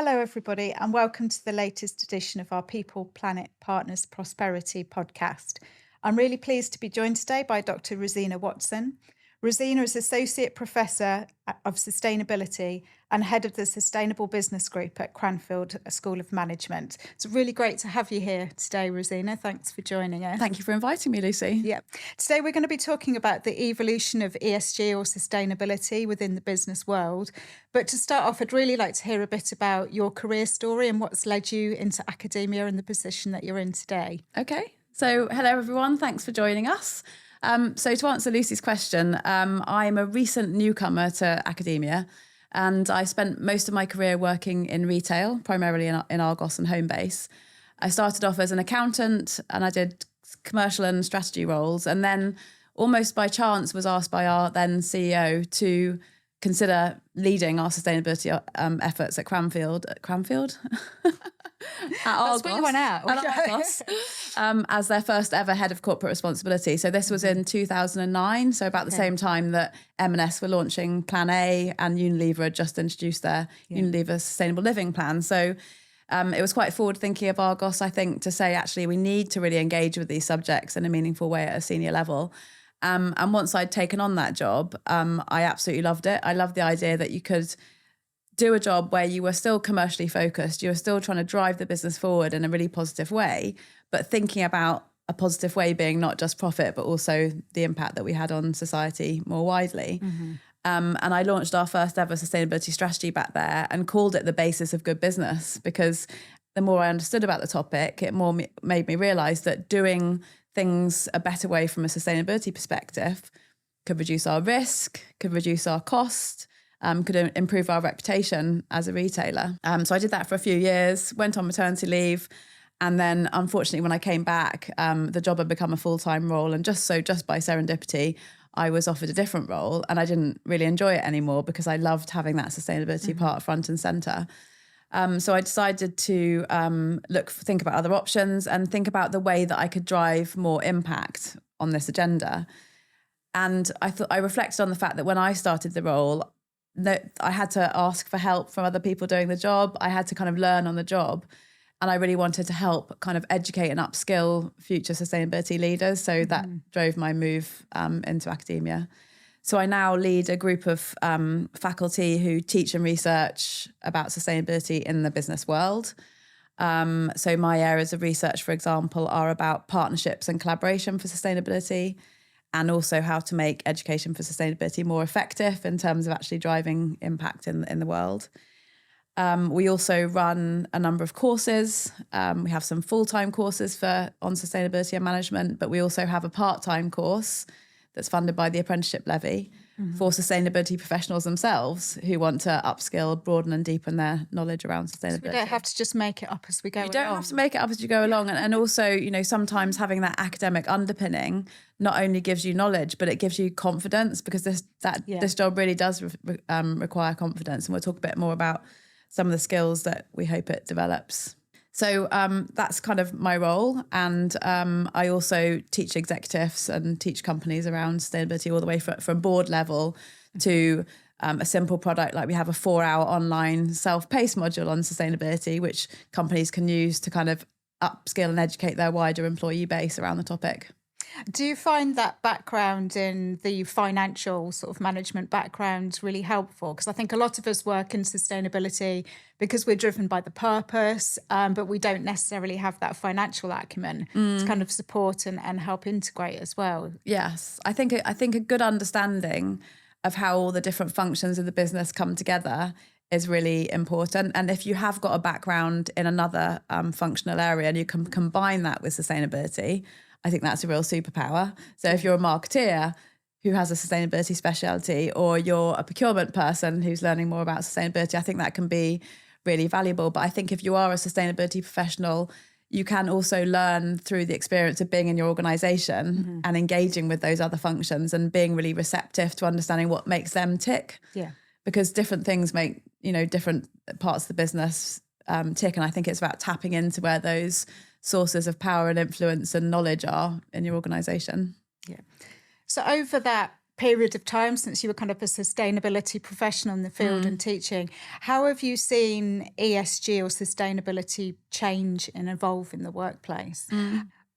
Hello, everybody, and welcome to the latest edition of our People, Planet, Partners, Prosperity podcast. I'm really pleased to be joined today by Dr. Rosina Watson. Rosina is Associate Professor of Sustainability and Head of the Sustainable Business Group at Cranfield School of Management. It's really great to have you here today, Rosina. Thanks for joining us. Thank you for inviting me, Lucy. Yeah. Today we're going to be talking about the evolution of ESG or sustainability within the business world. But to start off, I'd really like to hear a bit about your career story and what's led you into academia and the position that you're in today. Okay. So hello, everyone. Thanks for joining us. So to answer Lucy's question, I'm a recent newcomer to academia, and I spent most of my career working in retail, primarily in Argos and Homebase. I started off as an accountant and I did commercial and strategy roles, and then almost by chance was asked by our then CEO to consider leading our sustainability efforts at Cranfield. At Argos, That's what you went out. at Argos, as their first ever head of corporate responsibility. So this was in 2009, so about the same time that M&S were launching Plan A and Unilever had just introduced their Unilever Sustainable Living Plan. So it was quite forward thinking of Argos, I think, to say actually we need to really engage with these subjects in a meaningful way at a senior level. And once I'd taken on that job, I absolutely loved it. I loved the idea that you could do a job where you were still commercially focused, you were still trying to drive the business forward in a really positive way, but thinking about a positive way being not just profit, but also the impact that we had on society more widely. Mm-hmm. And I launched our first ever sustainability strategy back there and called it the basis of good business, because the more I understood about the topic, it more made me realise that doing things a better way from a sustainability perspective could reduce our risk, could reduce our cost, could improve our reputation as a retailer. So I did that for a few years, went on maternity leave. And then unfortunately, when I came back, the job had become a full-time role. And just by serendipity, I was offered a different role and I didn't really enjoy it anymore because I loved having that sustainability part front and centre. So I decided to think about other options and think about the way that I could drive more impact on this agenda. And I reflected on the fact that when I started the role, that I had to ask for help from other people doing the job. I had to kind of learn on the job. And I really wanted to help kind of educate and upskill future sustainability leaders. So that drove my move into academia. So I now lead a group of faculty who teach and research about sustainability in the business world. So my areas of research, for example, are about partnerships and collaboration for sustainability, and also how to make education for sustainability more effective in terms of actually driving impact in the world. We also run a number of courses. We have some full-time courses on sustainability and management, but we also have a part-time course that's funded by the apprenticeship levy for sustainability professionals themselves who want to upskill, broaden and deepen their knowledge around sustainability. So we don't have to just make it up as we go along. You don't have to make it up as you go along. And also, sometimes having that academic underpinning not only gives you knowledge, but it gives you confidence, because this job really does require confidence. And we'll talk a bit more about some of the skills that we hope it develops. So that's kind of my role. And I also teach executives and teach companies around sustainability all the way from board level to a simple product. Like we have a 4-hour online self-paced module on sustainability, which companies can use to kind of upskill and educate their wider employee base around the topic. Do you find that background in the financial sort of management background really helpful? Because I think a lot of us work in sustainability because we're driven by the purpose, but we don't necessarily have that financial acumen to kind of support and help integrate as well. Yes, I think a good understanding of how all the different functions of the business come together is really important. And if you have got a background in another functional area and you can combine that with sustainability, I think that's a real superpower. So if you're a marketeer who has a sustainability specialty, or you're a procurement person who's learning more about sustainability, I think that can be really valuable. But I think if you are a sustainability professional, you can also learn through the experience of being in your organisation and engaging with those other functions and being really receptive to understanding what makes them tick. Yeah. Because different things make, different parts of the business tick. And I think it's about tapping into where those sources of power and influence and knowledge are in your organisation. Yeah. So over that period of time since you were kind of a sustainability professional in the field and teaching. How have you seen ESG or sustainability change and evolve in the workplace?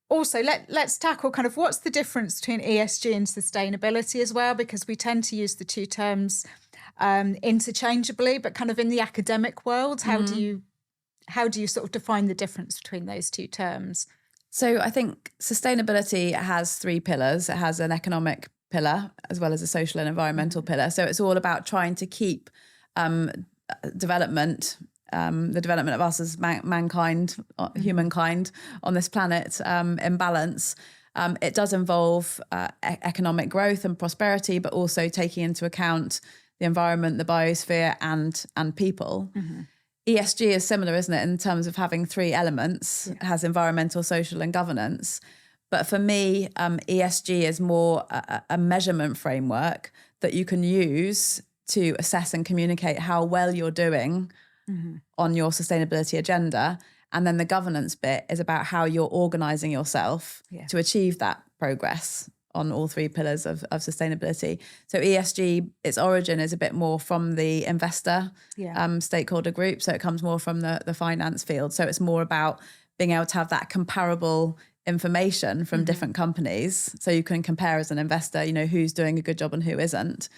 Also, let's tackle kind of what's the difference between ESG and sustainability as well, because we tend to use the two terms interchangeably, but kind of in the academic world, how do you sort of define the difference between those two terms? So I think sustainability has three pillars. It has an economic pillar as well as a social and environmental pillar. So it's all about trying to keep development, the development of us as mankind, humankind on this planet in balance. It does involve economic growth and prosperity, but also taking into account the environment, the biosphere, and people. ESG is similar, isn't it, in terms of having three elements. It has environmental, social, and governance. But for me, ESG is more a measurement framework that you can use to assess and communicate how well you're doing on your sustainability agenda. And then the governance bit is about how you're organising yourself to achieve that progress on all three pillars of sustainability. So ESG, its origin is a bit more from the investor stakeholder group. So it comes more from the finance field. So it's more about being able to have that comparable information from different companies. So you can compare as an investor, who's doing a good job and who isn't.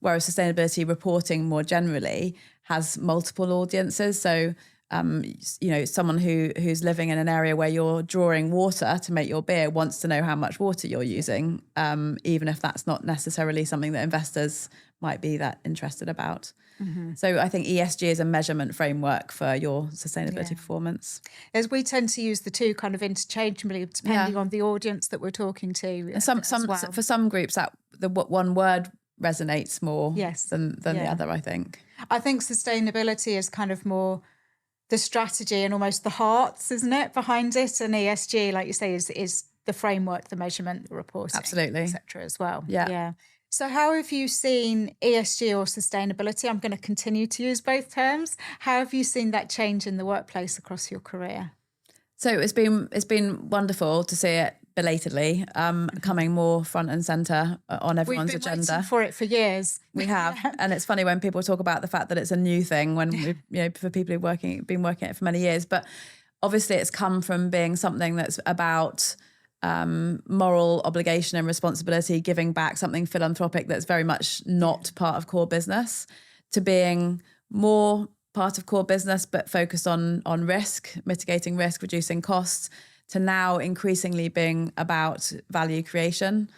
Whereas sustainability reporting more generally has multiple audiences. So someone who's living in an area where you're drawing water to make your beer wants to know how much water you're using, even if that's not necessarily something that investors might be that interested about. So I think ESG is a measurement framework for your sustainability performance. As we tend to use the two kind of interchangeably, depending on the audience that we're talking to. And for some groups, that the one word resonates more than the other, I think. I think sustainability is kind of more the strategy and almost the hearts, isn't it, behind it? And ESG, like you say, is the framework, the measurement, the reporting, absolutely, etc. as well. Yeah. So how have you seen ESG or sustainability? I'm going to continue to use both terms. How have you seen that change in the workplace across your career? So it's been wonderful to see it belatedly coming more front and centre on everyone's agenda. We've been waiting for it for years. We have, and it's funny when people talk about the fact that it's a new thing when we, for people who've been working it for many years. But obviously, it's come from being something that's about moral obligation and responsibility, giving back, something philanthropic that's very much not part of core business, to being more part of core business but focused on risk, mitigating risk, reducing costs, to now increasingly being about value creation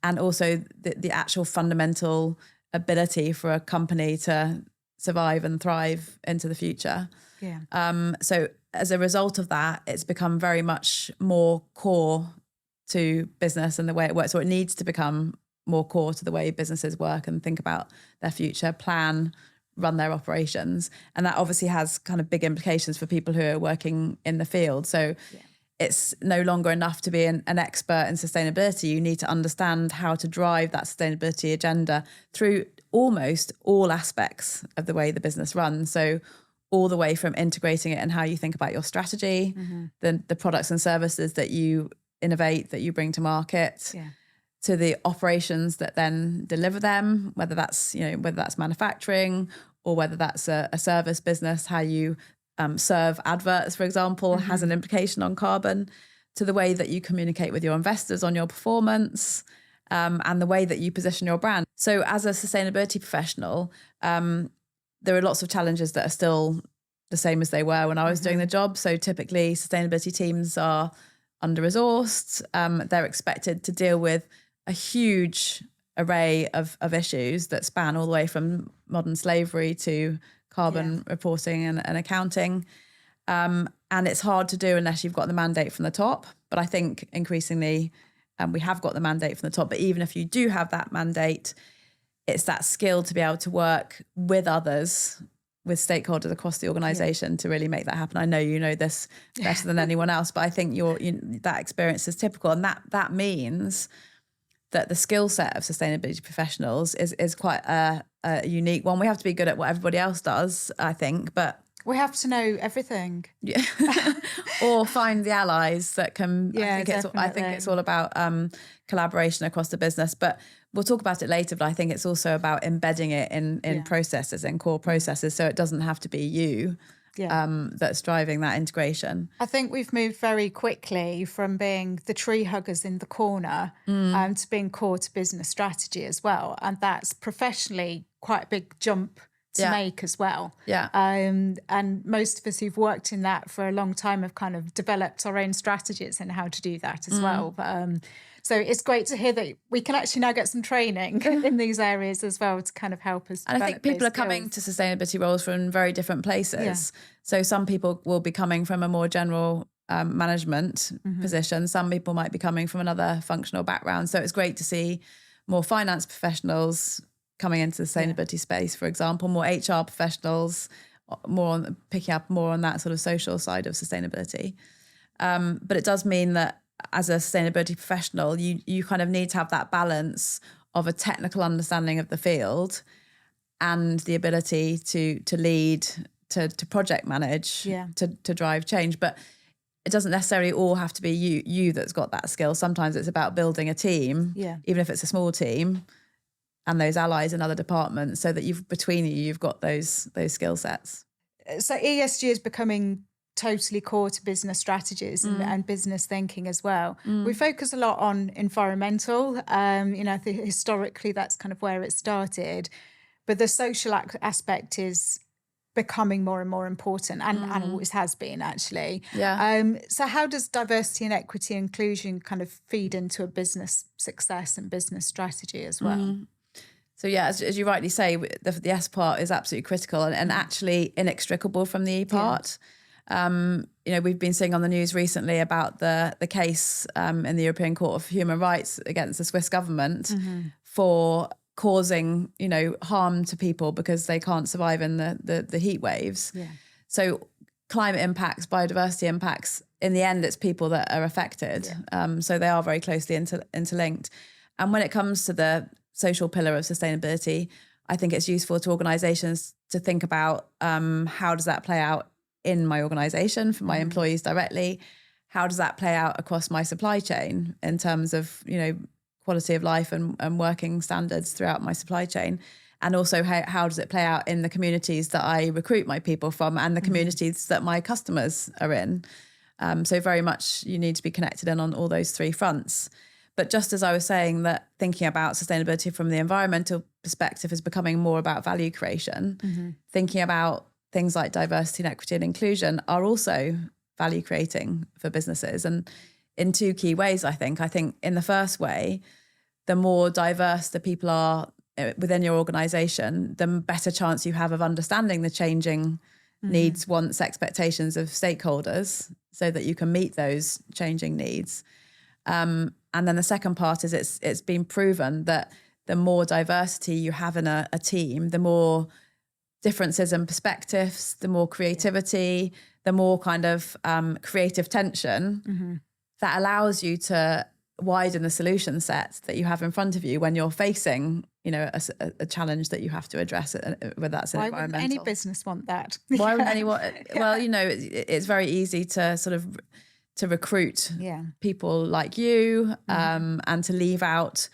and also the actual fundamental ability for a company to survive and thrive into the future. So as a result of that, it's become very much more core to business and the way it works, or it needs to become more core to the way businesses work and think about their future, plan, run their operations. And that obviously has kind of big implications for people who are working in the field. So it's no longer enough to be an expert in sustainability. You need to understand how to drive that sustainability agenda through almost all aspects of the way the business runs. So all the way from integrating it and how you think about your strategy, the products and services that you innovate, that you bring to market, to the operations that then deliver them, whether that's manufacturing or whether that's a service business, how you serve adverts, for example, has an implication on carbon, to the way that you communicate with your investors on your performance, and the way that you position your brand. So as a sustainability professional, there are lots of challenges that are still the same as they were when I was doing the job. So typically sustainability teams are under-resourced. They're expected to deal with a huge array of issues that span all the way from modern slavery to carbon reporting and accounting. And it's hard to do unless you've got the mandate from the top. But I think increasingly we have got the mandate from the top. But even if you do have that mandate, it's that skill to be able to work with others, with stakeholders across the organisation to really make that happen. I know you know this better than anyone else, but I think that experience is typical. And that means that the skill set of sustainability professionals is quite a unique one. We have to be good at what everybody else does, I think, but We have to know everything. Yeah. Or find the allies that can. Yeah, I think it's all about collaboration across the business. But we'll talk about it later. But I think it's also about embedding it in processes, in core processes, so it doesn't have to be you that's driving that integration. I think we've moved very quickly from being the tree huggers in the corner to being core to business strategy as well. And that's professionally quite a big jump to make as well. Yeah. And most of us who've worked in that for a long time have kind of developed our own strategies and how to do that as well. So it's great to hear that we can actually now get some training in these areas as well to kind of help us. And I think people are coming to sustainability roles from very different places. Yeah. So some people will be coming from a more general management position. Some people might be coming from another functional background. So it's great to see more finance professionals coming into the sustainability space, for example, more HR professionals, picking up more on that sort of social side of sustainability. But it does mean that as a sustainability professional, you kind of need to have that balance of a technical understanding of the field and the ability to lead, to project manage, to drive change. But it doesn't necessarily all have to be you that's got that skill. Sometimes it's about building a team, even if it's a small team, and those allies in other departments, so that you've got those skill sets. So ESG is becoming totally core to business strategies and business thinking as well. We focus a lot on environmental. I think historically that's kind of where it started, but the social aspect is becoming more and more important, and always has been actually. So how does diversity and equity and inclusion kind of feed into a business success and business strategy as well? So as you rightly say, the S part is absolutely critical and actually inextricable from the E part. We've been seeing on the news recently about the case in the European Court of Human Rights against the Swiss government for causing, harm to people because they can't survive in the heat waves. So climate impacts, biodiversity impacts, in the end, it's people that are affected. So they are very closely interlinked. And when it comes to the social pillar of sustainability, I think it's useful to organisations to think about how does that play out in my organisation for my employees directly? How does that play out across my supply chain in terms of, quality of life and working standards throughout my supply chain? And also how does it play out in the communities that I recruit my people from and the communities that my customers are in? So very much you need to be connected in on all those three fronts. But just as I was saying that thinking about sustainability from the environmental perspective is becoming more about value creation, thinking about things like diversity and equity and inclusion are also value creating for businesses. And in two key ways, I think in the first way, the more diverse the people are within your organisation, the better chance you have of understanding the changing needs, wants, expectations of stakeholders so that you can meet those changing needs. And then the second part is it's been proven that the more diversity you have in a team, the more differences in perspectives, the more creativity, the more kind of creative tension that allows you to widen the solution set that you have in front of you when you're facing, a challenge that you have to address, whether that's an environmental. Why wouldn't any business want that? Why wouldn't anyone? Well, it's very easy to sort of to recruit people like you and to leave out,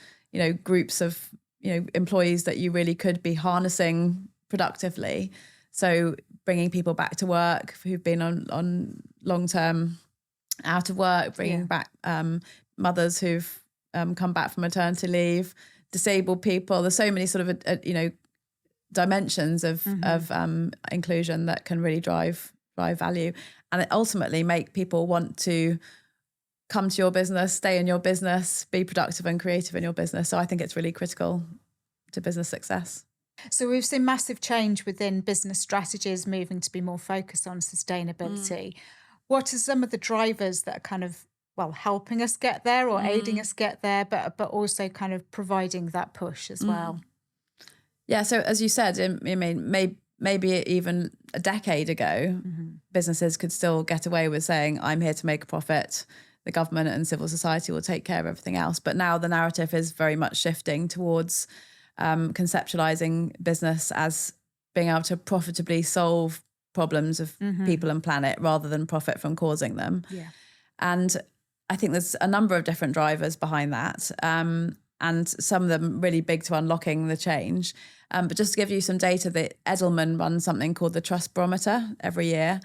groups of, employees that you really could be harnessing productively. So bringing people back to work who've been on long-term out of work, bringing back mothers who've come back from maternity leave, disabled people. There's so many sort of, dimensions of inclusion that can really drive value and ultimately make people want to come to your business, stay in your business, be productive and creative in your business. So I think it's really critical to business success. So we've seen massive change within business strategies moving to be more focused on sustainability. What are some of the drivers that are kind of, helping us get there or aiding us get there, but also kind of providing that push as well? Yeah, so as you said, I mean, maybe even a decade ago, businesses could still get away with saying, I'm here to make a profit. The government and civil society will take care of everything else. But now the narrative is very much shifting towards conceptualizing business as being able to profitably solve problems of people and planet rather than profit from causing them. Yeah. And I think there's a number of different drivers behind that. And some of them really big to unlocking the change. But just to give you some data, that Edelman runs something called the Trust Barometer every year.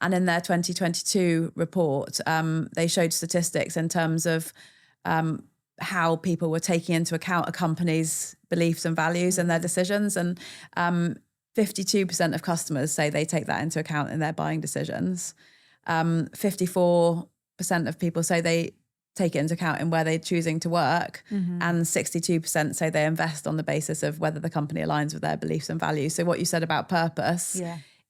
And in their 2022 report, they showed statistics in terms of how people were taking into account a company's beliefs and values and their decisions. And 52% of customers say they take that into account in their buying decisions. 54% of people say they take it into account in where they're choosing to work. And 62% say they invest on the basis of whether the company aligns with their beliefs and values. So what you said about purpose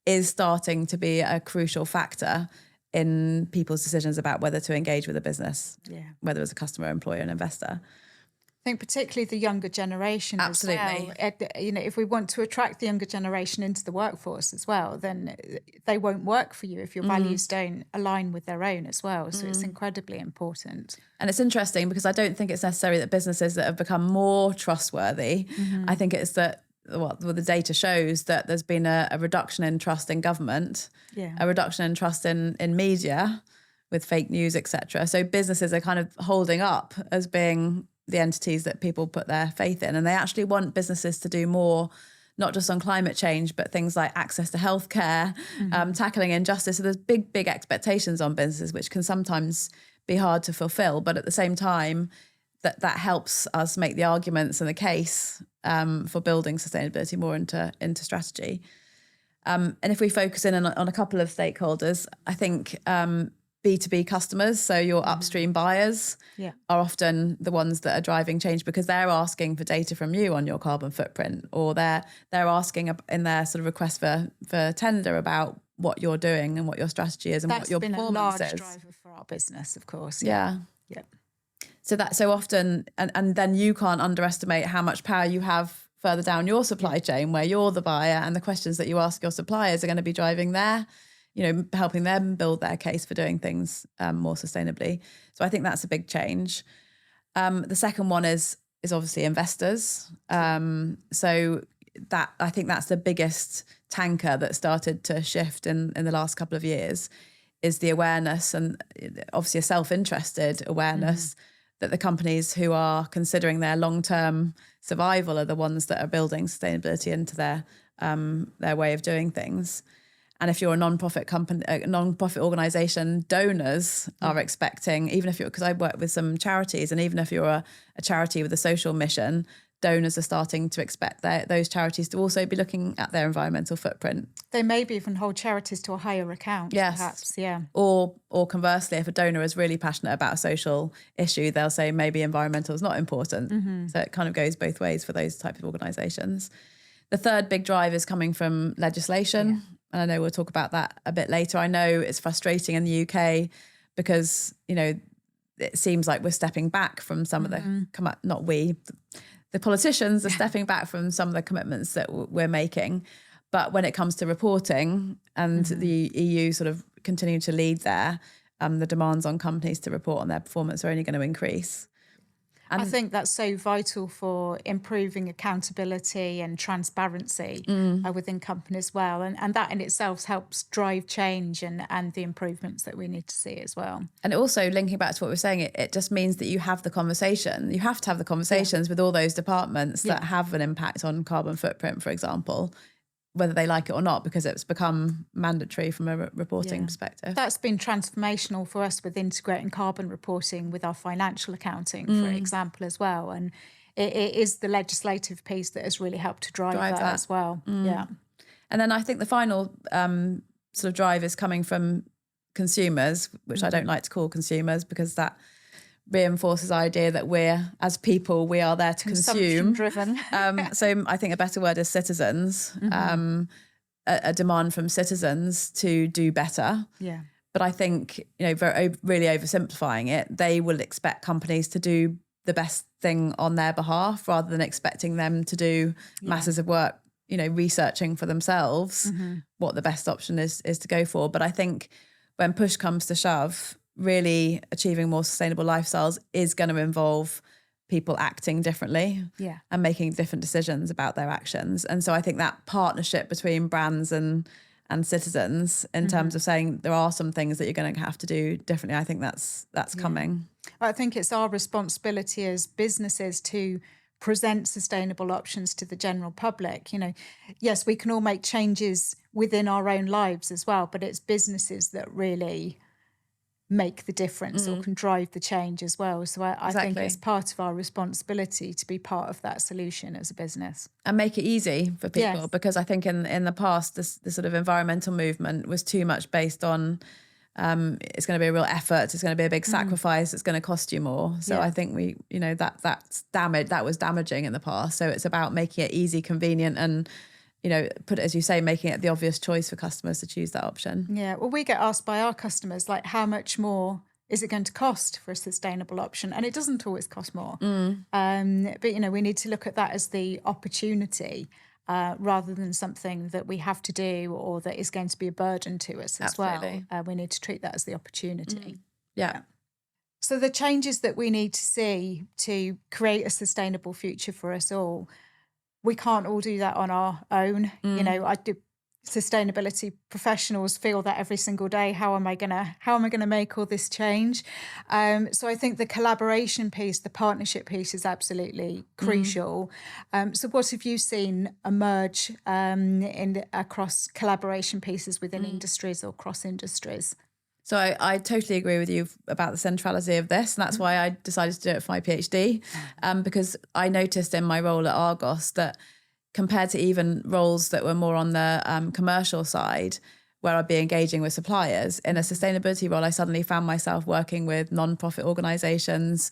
is starting to be a crucial factor in people's decisions about whether to engage with a business, whether as a customer, employer, and investor. I think particularly the younger generation as well. You know, if we want to attract the younger generation into the workforce as well, then they won't work for you if your values don't align with their own as well. So it's incredibly important. And it's interesting because I don't think it's necessary that businesses that have become more trustworthy, I think it's that the data shows that there's been a reduction in trust in government, a reduction in trust in media with fake news, etc. So businesses are kind of holding up as being the entities that people put their faith in. And they actually want businesses to do more, not just on climate change, but things like access to healthcare, tackling injustice. So there's big expectations on businesses, which can sometimes be hard to fulfill. But at the same time, that helps us make the arguments and the case for building sustainability more into strategy. And if we focus in on a couple of stakeholders, I think B2B customers, so your upstream buyers, are often the ones that are driving change because they're asking for data from you on your carbon footprint, or they're asking in their sort of request for tender about what you're doing and what your strategy is and what your performance is. That's been a large driver for our business, of course. Yeah. So that so often, and then you can't underestimate how much power you have further down your supply chain where you're the buyer, and the questions that you ask your suppliers are going to be driving their, helping them build their case for doing things more sustainably. So I think that's a big change. The second one is obviously investors. So that I think that's the biggest tanker that started to shift in the last couple of years, is the awareness, and obviously a self-interested awareness that the companies who are considering their long-term survival are the ones that are building sustainability into their way of doing things. And if you're a non-profit company, a non-profit organisation, donors are expecting, even if because I work with some charities, and even if you're a charity with a social mission, donors are starting to expect those charities to also be looking at their environmental footprint. They maybe even hold charities to a higher account, perhaps, Or conversely, if a donor is really passionate about a social issue, they'll say maybe environmental is not important. So it kind of goes both ways for those type of organisations. The third big drive is coming from legislation. And I know we'll talk about that a bit later. I know it's frustrating in the UK because, it seems like we're stepping back from some of the, the politicians are stepping back from some of the commitments that we're making. But when it comes to reporting and the EU sort of continue to lead there, the demands on companies to report on their performance are only going to increase. And I think that's so vital for improving accountability and transparency within companies as well. And that in itself helps drive change and the improvements that we need to see as well. And also linking back to what we're saying, it just means that you have the conversation. You have to have the conversations with all those departments that have an impact on carbon footprint, for example, whether they like it or not, because it's become mandatory from a reporting perspective. That's been transformational for us with integrating carbon reporting with our financial accounting, for example, as well. And it is the legislative piece that has really helped to drive that as well. Yeah. And then I think the final sort of drive is coming from consumers, which I don't like to call consumers because that reinforces the idea that we're, as people, we are there to consume. Driven. So I think a better word is citizens, a demand from citizens to do better. Yeah. But I think, really oversimplifying it, they will expect companies to do the best thing on their behalf rather than expecting them to do masses of work, researching for themselves what the best option is to go for. But I think when push comes to shove, really achieving more sustainable lifestyles is going to involve people acting differently and making different decisions about their actions. And so I think that partnership between brands and and citizens in terms of saying there are some things that you're going to have to do differently. I think that's coming. I think it's our responsibility as businesses to present sustainable options to the general public. Yes, we can all make changes within our own lives as well, but it's businesses that really make the difference or can drive the change as well. So I think it's part of our responsibility to be part of that solution as a business. And make it easy for people, because I think in the past, the sort of environmental movement was too much based on it's going to be a real effort, it's going to be a big sacrifice, it's going to cost you more. So I think that was damaging in the past. So it's about making it easy, convenient, and as you say, making it the obvious choice for customers to choose that option. Yeah, well, we get asked by our customers, like, how much more is it going to cost for a sustainable option? And it doesn't always cost more. But, we need to look at that as the opportunity rather than something that we have to do or that is going to be a burden to us as well. We need to treat that as the opportunity. Yeah. So the changes that we need to see to create a sustainable future for us all, we can't all do that on our own. Sustainability professionals feel that every single day. How am I gonna make all this change? So I think the collaboration piece, the partnership piece, is absolutely crucial. So what have you seen emerge across collaboration pieces within industries or cross industries? So I totally agree with you about the centrality of this, and that's why I decided to do it for my PhD, because I noticed in my role at Argos that compared to even roles that were more on the commercial side, where I'd be engaging with suppliers, in a sustainability role, I suddenly found myself working with non-profit organisations,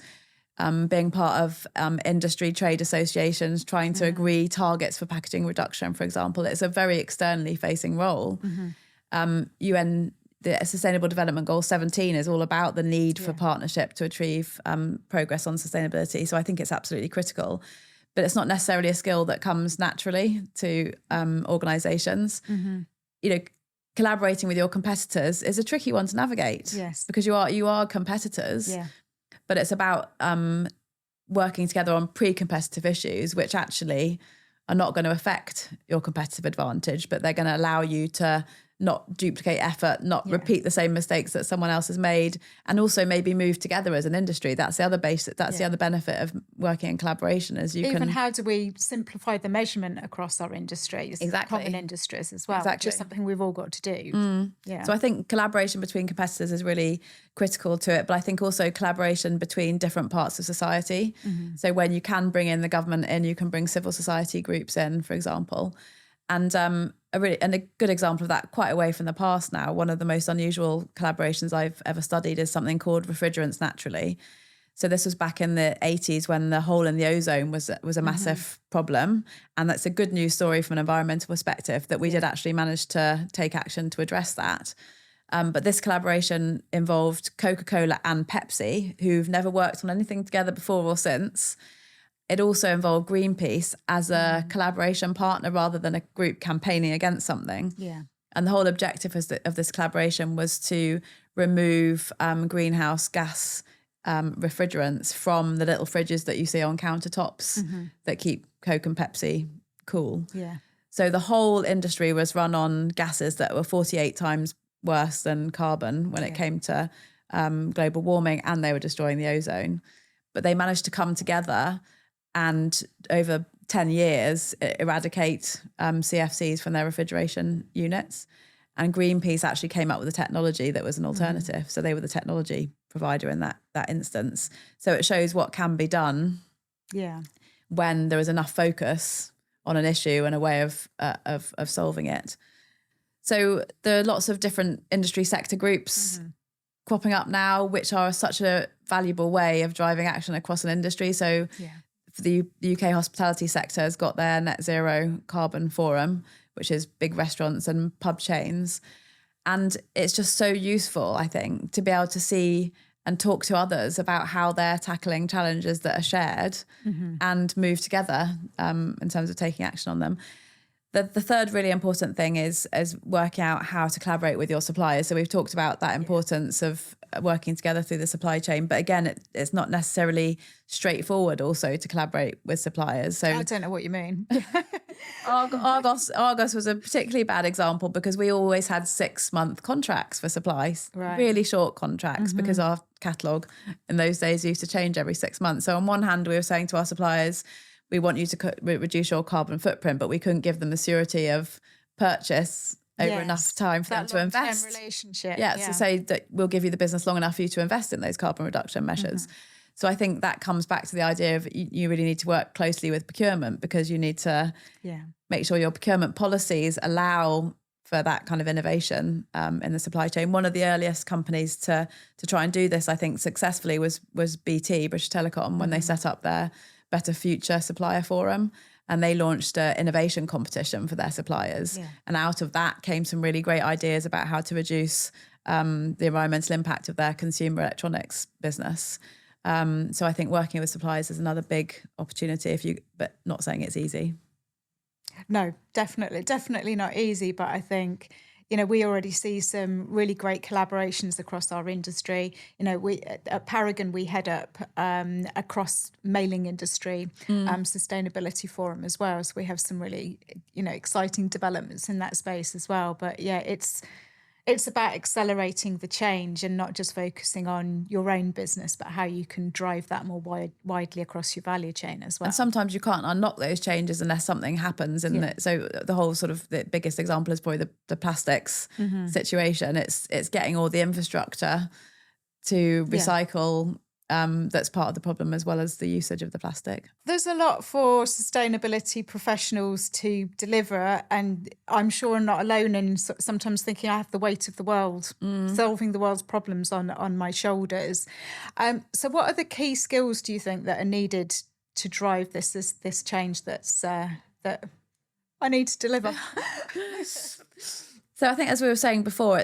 being part of industry trade associations, trying to agree targets for packaging reduction, for example. It's a very externally facing role. The Sustainable Development Goal 17 is all about the need for partnership to achieve progress on sustainability. So I think it's absolutely critical. But it's not necessarily a skill that comes naturally to organisations. Collaborating with your competitors is a tricky one to navigate. Yes. Because you are competitors. Yeah. But it's about working together on pre-competitive issues, which actually are not going to affect your competitive advantage, but they're going to allow you to not duplicate effort, not repeat the same mistakes that someone else has made, and also maybe move together as an industry. That's the other the other benefit of working in collaboration, is you can... how do we simplify the measurement across our industries, common industries as well, which is something we've all got to do. So I think collaboration between competitors is really critical to it, but I think also collaboration between different parts of society. So when you can bring in the government in, you can bring civil society groups in, for example. And a good example of that, quite away from the past now, one of the most unusual collaborations I've ever studied is something called refrigerants naturally. So this was back in the 80s when the hole in the ozone was a massive problem. And that's a good news story from an environmental perspective, that we did actually manage to take action to address that. But this collaboration involved Coca-Cola and Pepsi, who've never worked on anything together before or since. It also involved Greenpeace as a collaboration partner rather than a group campaigning against something. And the whole objective of this collaboration was to remove greenhouse gas refrigerants from the little fridges that you see on countertops that keep Coke and Pepsi cool. So the whole industry was run on gases that were 48 times worse than carbon when it came to global warming, and they were destroying the ozone. But they managed to come together and over 10 years eradicate CFCs from their refrigeration units. And Greenpeace actually came up with a technology that was an alternative. So they were the technology provider in that instance. So it shows what can be done when there is enough focus on an issue and a way of solving it. So there are lots of different industry sector groups cropping up now, which are such a valuable way of driving action across an industry. So the UK hospitality sector has got their net zero carbon forum, which is big restaurants and pub chains. And it's just so useful, I think, to be able to see and talk to others about how they're tackling challenges that are shared and move together in terms of taking action on them. The third really important thing is working out how to collaborate with your suppliers. So we've talked about that importance of working together through the supply chain. But again, it's not necessarily straightforward also to collaborate with suppliers. So I don't know what you mean. Argos was a particularly bad example because we always had 6-month contracts for supplies, really short contracts, because our catalogue in those days used to change every 6 months. So on one hand, we were saying to our suppliers, we want you to reduce your carbon footprint, but we couldn't give them the surety of purchase over enough time for them to invest. Relationship. To say that we'll give you the business long enough for you to invest in those carbon reduction measures. So I think that comes back to the idea of you really need to work closely with procurement, because you need to make sure your procurement policies allow for that kind of innovation in the supply chain. One of the earliest companies to try and do this, I think, successfully was BT, British Telecom, when they set up their Better Future Supplier Forum. And they launched an innovation competition for their suppliers. And out of that came some really great ideas about how to reduce the environmental impact of their consumer electronics business. So I think working with suppliers is another big opportunity, but not saying it's easy. No, definitely not easy. But I think, we already see some really great collaborations across our industry. We at Paragon, we head up across mailing industry sustainability forum as well. So we have some really, exciting developments in that space as well. But it's about accelerating the change and not just focusing on your own business, but how you can drive that more widely across your value chain as well. And sometimes you can't unlock those changes unless something happens. And so the whole sort of the biggest example is probably the plastics situation. It's getting all the infrastructure to recycle that's part of the problem, as well as the usage of the plastic. There's a lot for sustainability professionals to deliver, and I'm sure I'm not alone in sometimes thinking I have the weight of the world, solving the world's problems on my shoulders. So what are the key skills, do you think, that are needed to drive this change that I need to deliver? So I think, as we were saying before,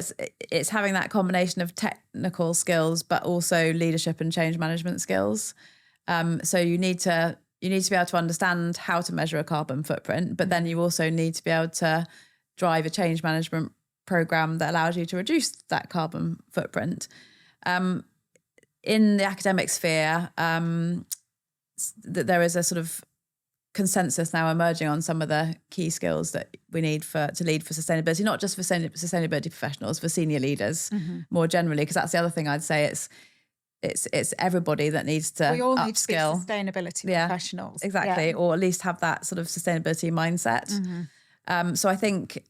it's having that combination of technical skills, but also leadership and change management skills. So you need to be able to understand how to measure a carbon footprint, but then you also need to be able to drive a change management program that allows you to reduce that carbon footprint. In the academic sphere, there is a sort of consensus now emerging on some of the key skills that we need to lead for sustainability, not just for sustainability professionals, for senior leaders more generally, because that's the other thing I'd say. It's everybody that needs to upskill. We all need to be sustainability professionals. Exactly, or at least have that sort of sustainability mindset. So I think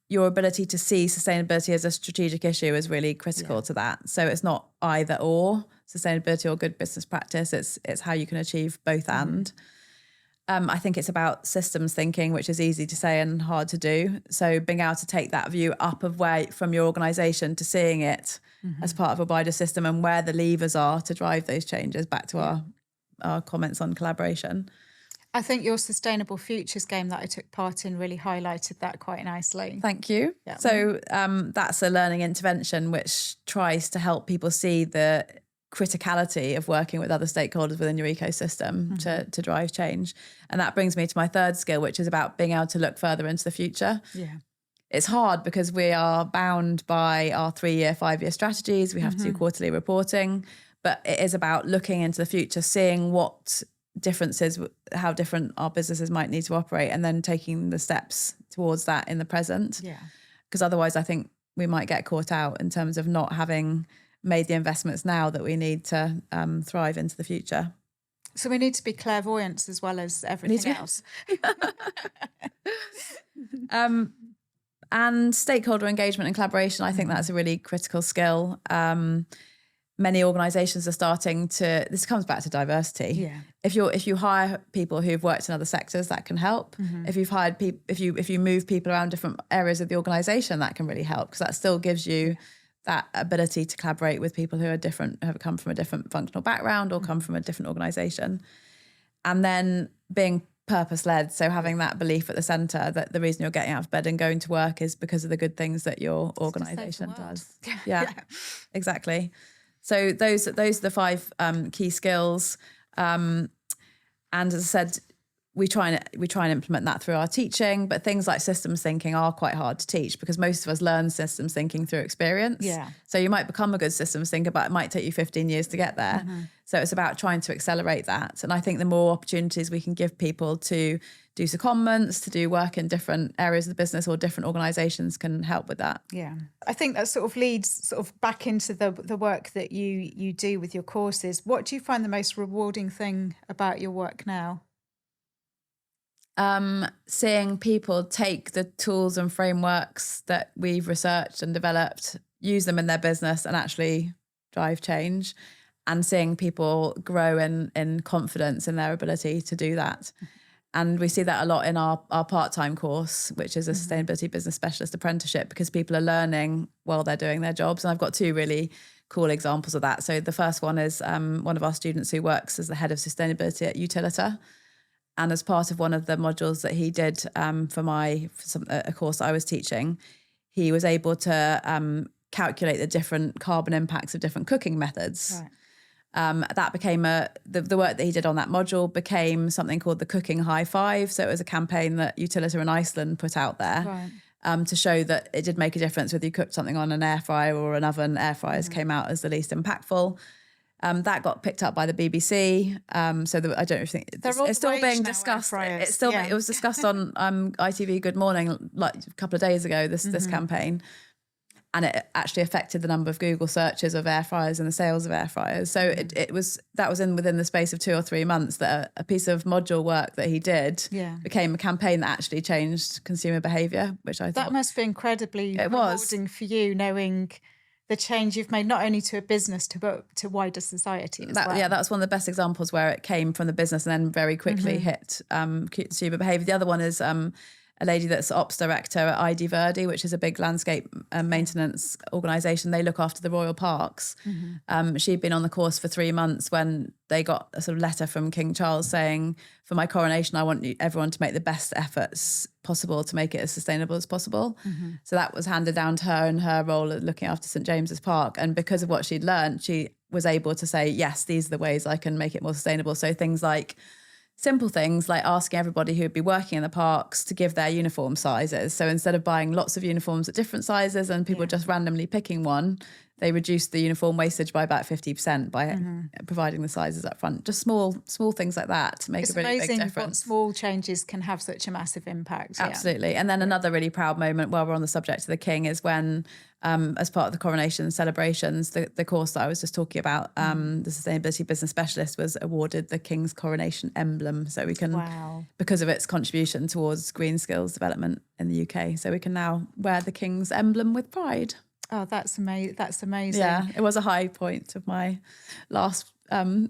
your ability to see sustainability as a strategic issue is really critical to that. So it's not either or, sustainability or good business practice. It's how you can achieve both and. I think it's about systems thinking, which is easy to say and hard to do. So being able to take that view up from your organisation to seeing it as part of a wider system and where the levers are to drive those changes, back to our comments on collaboration. I think your Sustainable Futures game that I took part in really highlighted that quite nicely. Thank you. Yeah. So that's a learning intervention which tries to help people see the criticality of working with other stakeholders within your ecosystem to drive change. And that brings me to my third skill, which is about being able to look further into the future. It's hard because we are bound by our 3-year, 5-year strategies. We have to do quarterly reporting, but it is about looking into the future, seeing what differences, how different our businesses might need to operate, and then taking the steps towards that in the present. Because otherwise I think we might get caught out in terms of not having made the investments now that we need to thrive into the future. So we need to be clairvoyants as well as everything else. And stakeholder engagement and collaboration, I think that's a really critical skill. Many organisations are starting to. This comes back to diversity. If you hire people who've worked in other sectors, that can help. If you've hired people, if you move people around different areas of the organisation, that can really help, because that still gives you that ability to collaborate with people who are different, have come from a different functional background or come from a different organisation. And then being purpose-led, so having that belief at the centre that the reason you're getting out of bed and going to work is because of the good things that your organisation does. Exactly. So those are the 5 key skills. And as I said, we try and implement that through our teaching, but things like systems thinking are quite hard to teach because most of us learn systems thinking through experience. Yeah. So you might become a good systems thinker, but it might take you 15 years to get there. So it's about trying to accelerate that. And I think the more opportunities we can give people to do secondments, to do work in different areas of the business or different organisations can help with that. Yeah. I think that sort of leads sort of back into the work that you do with your courses. What do you find the most rewarding thing about your work now? Seeing people take the tools and frameworks that we've researched and developed, use them in their business and actually drive change, and seeing people grow in confidence in their ability to do that. And we see that a lot in our part-time course, which is a sustainability business specialist apprenticeship, because people are learning while they're doing their jobs. And I've got two really cool examples of that. So the first one is one of our students who works as the head of sustainability at Utilita. And as part of one of the modules that he did for a course I was teaching, he was able to calculate the different carbon impacts of different cooking methods. Right. That became the work that he did on that module became something called the Cooking High Five. So it was a campaign that Utilita in Iceland put out there to show that it did make a difference whether you cooked something on an air fryer or an oven. Air fryers came out as the least impactful. That got picked up by the BBC. I don't think it's still being discussed. It was discussed on ITV Good Morning like a couple of days ago. This campaign, and it actually affected the number of Google searches of air fryers and the sales of air fryers. So that was within the space of 2 or 3 months that a piece of module work that he did became a campaign that actually changed consumer behaviour, which I thought that must be incredibly rewarding for you, knowing the change you've made not only to a business but to wider society as well. Yeah, that was one of the best examples where it came from the business and then very quickly hit consumer behaviour. The other one is a lady that's ops director at ID Verdi, which is a big landscape maintenance organisation. They look after the royal parks. She'd been on the course for 3 months when they got a sort of letter from King Charles saying, for my coronation, I want everyone to make the best efforts possible to make it as sustainable as possible. So that was handed down to her in her role of looking after St James's Park. And because of what she'd learned, she was able to say, yes, these are the ways I can make it more sustainable. So things like simple things like asking everybody who would be working in the parks to give their uniform sizes. So instead of buying lots of uniforms at different sizes and people just randomly picking one, they reduced the uniform wastage by about 50% by providing the sizes up front. Just small things like that to make a really big difference. It's amazing what small changes can have such a massive impact. Absolutely. Yeah. And then another really proud moment while we're on the subject of the King is when, as part of the coronation celebrations, the course that I was just talking about, the Sustainability Business Specialist was awarded the King's Coronation Emblem. So we can, because of its contribution towards green skills development in the UK, so we can now wear the King's emblem with pride. Oh, that's amazing. That's amazing. Yeah, it was a high point of my last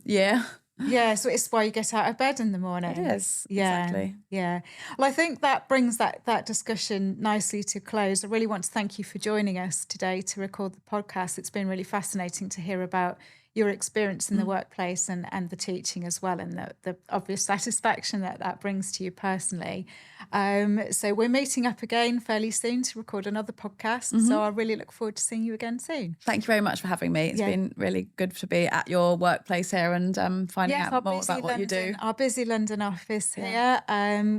year. Yeah, so it's why you get out of bed in the morning. It is, exactly. Yeah. Well, I think that brings that discussion nicely to close. I really want to thank you for joining us today to record the podcast. It's been really fascinating to hear about your experience in the workplace and the teaching as well, and the obvious satisfaction that brings to you personally. So we're meeting up again fairly soon to record another podcast. So I really look forward to seeing you again soon. Thank you very much for having me. It's been really good to be at your workplace here and finding out more about what you do. Our busy London office here.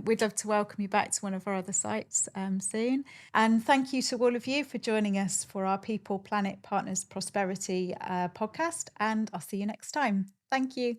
We'd love to welcome you back to one of our other sites soon. And thank you to all of you for joining us for our People, Planet, Partners, Prosperity podcast. And I'll see you next time. Thank you.